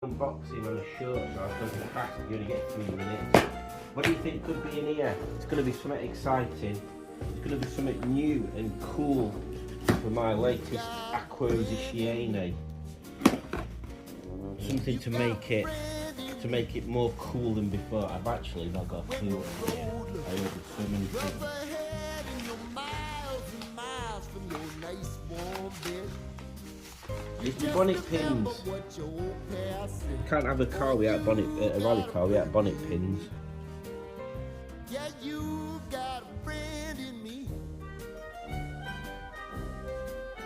Unboxing on a short now because the fact you only get 3 minutes. What do you think could be in here? It's going to be something exciting. It's going to be something new and cool for my latest acquisition. Something to make it more cool than before. I've actually not got a clue what's in here. I ordered so many things. It's the bonnet pins. You can't have a car without bonnet, a rally car without bonnet pins. Yeah, you got a friend.